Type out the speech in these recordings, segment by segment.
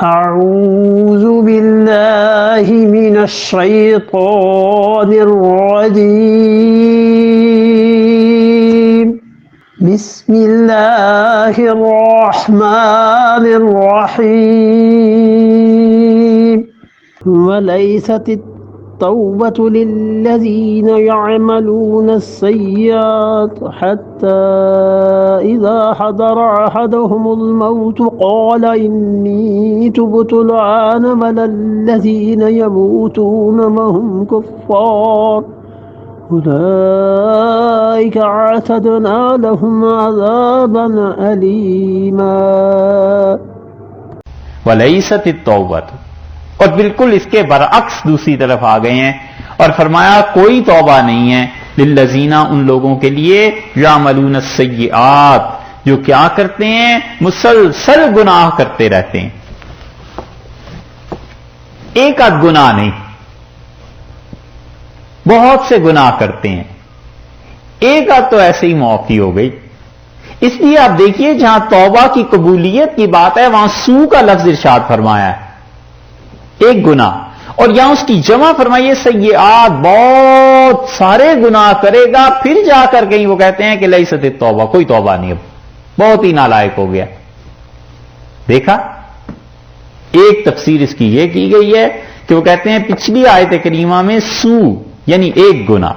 أعوذ بالله من الشيطان الرجيم بسم الله الرحمن الرحيم وليست التوبة للذين يعملون السيئات حتى إذا حضر أحدهم الموت قال إني تبت الآن ولا الذين يموتون وهم كفار أولئك أعتدنا لهم عذابا أليما وَلَيْسَتِ التَّوْبَةُ، اور بالکل اس کے برعکس دوسری طرف آ گئے ہیں اور فرمایا کوئی توبہ نہیں ہے للذین، ان لوگوں کے لیے یعملون السیئات، جو کیا کرتے ہیں؟ مسلسل گناہ کرتے رہتے ہیں، ایک آدھ گناہ نہیں، بہت سے گناہ کرتے ہیں، ایک آدھ تو ایسے ہی موت ہی ہو گئی۔ اس لیے آپ دیکھیے جہاں توبہ کی قبولیت کی بات ہے وہاں سو کا لفظ ارشاد فرمایا ہے، ایک گناہ، اور یہاں اس کی جمع فرمائیے سیئات، بہت سارے گناہ کرے گا، پھر جا کر کہیں وہ کہتے ہیں کہ لیست التوبہ، کوئی توبہ نہیں، اب بہت ہی نالائق ہو گیا۔ دیکھا، ایک تفسیر اس کی یہ کی گئی ہے کہ وہ کہتے ہیں پچھلی آیت کریمہ میں سو یعنی ایک گناہ،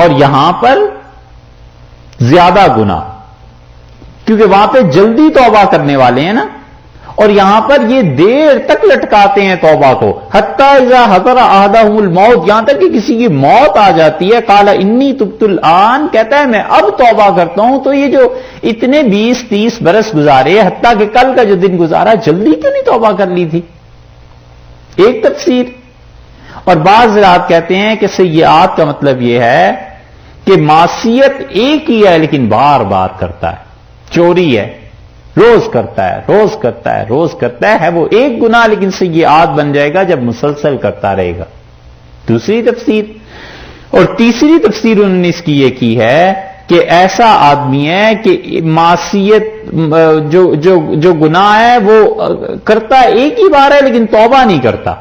اور یہاں پر زیادہ گناہ، کیونکہ وہاں پہ جلدی توبہ کرنے والے ہیں نا، اور یہاں پر یہ دیر تک لٹکاتے ہیں توبہ کو، حتیٰ اذا حضر احدہم الموت، یہاں تک کہ کسی کی موت آ جاتی ہے، قال انی تبت الآن، کہتا ہے میں اب توبہ کرتا ہوں۔ تو یہ جو اتنے 20-30 برس گزارے، حتیٰ کہ کل کا جو دن گزارا، جلدی کیوں نہیں توبہ کر لی تھی؟ ایک تفسیر۔ اور بعض حضرات کہتے ہیں کہ سیئات کا مطلب یہ ہے کہ معصیت ایک ہی ہے لیکن بار بار کرتا ہے، چوری ہے، روز کرتا ہے، روز کرتا ہے، روز کرتا ہے وہ ایک گناہ لیکن سیئات بن جائے گا جب مسلسل کرتا رہے گا، دوسری تفسیر۔ اور تیسری تفسیر انہوں نے اس کی یہ کی ہے کہ ایسا آدمی ہے کہ معصیت جو گناہ ہے وہ کرتا ایک ہی بار ہے لیکن توبہ نہیں کرتا،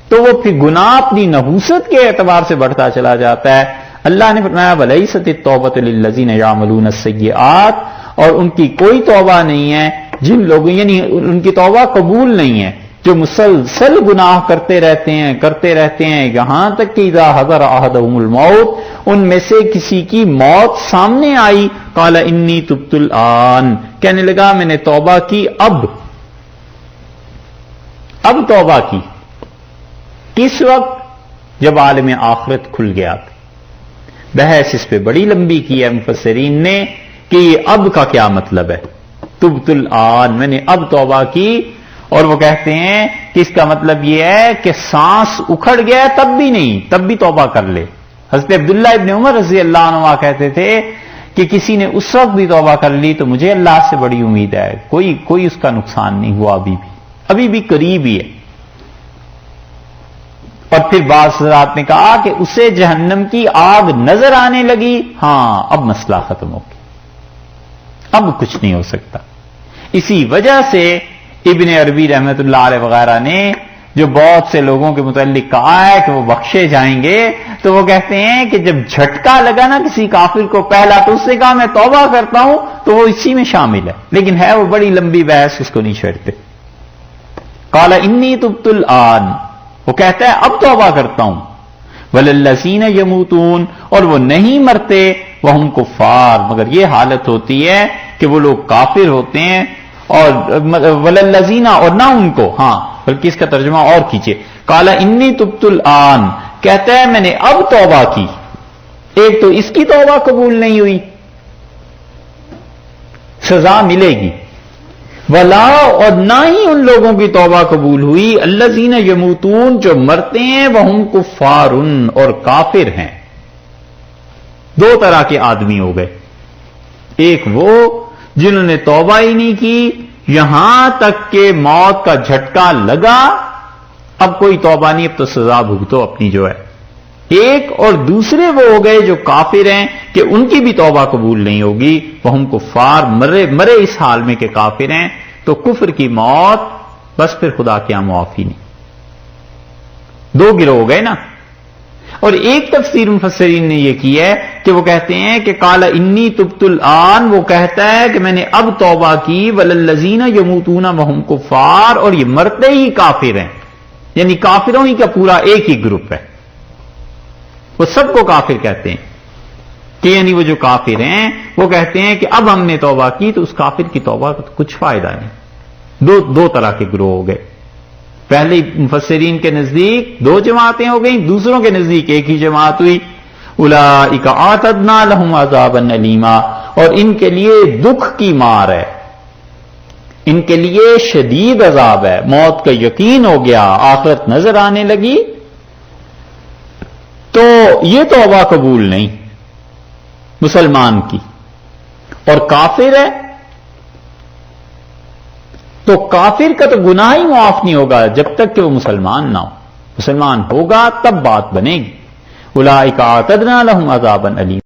تو وہ پھر گناہ اپنی نحوست کے اعتبار سے بڑھتا چلا جاتا ہے۔ اللہ نے فرمایا وَلَيْسَتِ التَّوْبَةُ لِلَّذِينَ يَعْمَلُونَ السَّيِّئَاتِ، اور ان کی کوئی توبہ نہیں ہے جن لوگوں، یعنی ان کی توبہ قبول نہیں ہے جو مسلسل گناہ کرتے رہتے ہیں یہاں تک کہ اذا حضر احدہم الموت، ان میں سے کسی کی موت سامنے آئی، قال انی تبت الآن، کہنے لگا میں نے توبہ کی اب توبہ کی، کس وقت؟ جب عالم آخرت کھل گیا تھا۔ بحث اس پہ بڑی لمبی کی ہے مفسرین نے کہ یہ اب کا کیا مطلب ہے، تبت الآن، میں نے اب توبہ کی، اور وہ کہتے ہیں کہ اس کا مطلب یہ ہے کہ سانس اکھڑ گیا تب بھی نہیں، تب بھی توبہ کر لے۔ حضرت عبداللہ ابن عمر رضی اللہ عنہ کہتے تھے کہ کسی نے اس وقت بھی توبہ کر لی تو مجھے اللہ سے بڑی امید ہے، کوئی اس کا نقصان نہیں ہوا، ابھی بھی قریب ہی ہے۔ اور پھر بعض حضرات نے کہا کہ اسے جہنم کی آگ نظر آنے لگی، ہاں اب مسئلہ ختم ہو گیا، اب کچھ نہیں ہو سکتا۔ اسی وجہ سے ابن عربی رحمت اللہ علیہ وغیرہ نے جو بہت سے لوگوں کے متعلق کہا ہے کہ وہ بخشے جائیں گے، تو وہ کہتے ہیں کہ جب جھٹکا لگا نا کسی کافر کو پہلا، تو اس سے کہا میں توبہ کرتا ہوں، تو وہ اسی میں شامل ہے، لیکن ہے وہ بڑی لمبی بحث، اس کو نہیں چھیڑتے۔ قال انی تبت الآن، وہ کہتا ہے اب توبہ کرتا ہوں، وَلَلَّذِينَ يَمُوتُونَ، اور وہ نہیں مرتے، وَهُمْ كُفَّارٌ، مگر یہ حالت ہوتی ہے کہ وہ لوگ کافر ہوتے ہیں، اور وَلَلَّذِينَ، اور نہ ان کو، ہاں بلکہ اس کا ترجمہ اور کیجئے، قَالَ إِنِّي تُبْتُ الْآنَ، کہتا ہے میں نے اب توبہ کی، ایک تو اس کی توبہ قبول نہیں ہوئی، سزا ملے گی، ولا، اور نہ ہی ان لوگوں کی توبہ قبول ہوئی، الذین یموتون، جو مرتے ہیں، وہم کفار، اور کافر ہیں۔ دو طرح کے آدمی ہو گئے، ایک وہ جنہوں نے توبہ ہی نہیں کی، یہاں تک کہ موت کا جھٹکا لگا، اب کوئی توبہ نہیں، اب تو سزا بھگتو اپنی جو ہے، ایک، اور دوسرے وہ ہو گئے جو کافر ہیں کہ ان کی بھی توبہ قبول نہیں ہوگی، وہ ہم کفار، مرے اس حال میں کہ کافر ہیں، تو کفر کی موت بس پھر خدا کے یہاں معافی نہیں. دو گروہ ہو گئے نا. اور ایک تفسیر مفسرین نے یہ کی ہے کہ وہ کہتے ہیں کہ قال انی تبت الآن، وہ کہتا ہے کہ میں نے اب توبہ کی، وللذین یموتون وہم کفار، اور یہ مرتے ہی کافر ہیں، یعنی کافروں ہی کا پورا ایک ہی گروپ ہے. وہ سب کو کافر کہتے ہیں کہ یعنی وہ جو کافر ہیں وہ کہتے ہیں کہ اب ہم نے توبہ کی تو اس کافر کی توبہ کا تو کچھ فائدہ نہیں. دو طرح کے گروہ ہو گئے. پہلے مفسرین کے نزدیک دو جماعتیں ہو گئیں، دوسروں کے نزدیک ایک ہی جماعت ہوئی. اولئک اعتدنا لهم عذابا الیما، اور ان کے لیے دکھ کی مار ہے، ان کے لیے شدید عذاب ہے. موت کا یقین ہو گیا، آخرت نظر آنے لگی تو یہ توبہ قبول نہیں مسلمان کی. اور کافر ہے تو کافر کا تو گناہ ہی معاف نہیں ہوگا جب تک کہ وہ مسلمان نہ ہو. مسلمان ہوگا تب بات بنے گی. اولئک اعتدنا لهم عذابا الیم.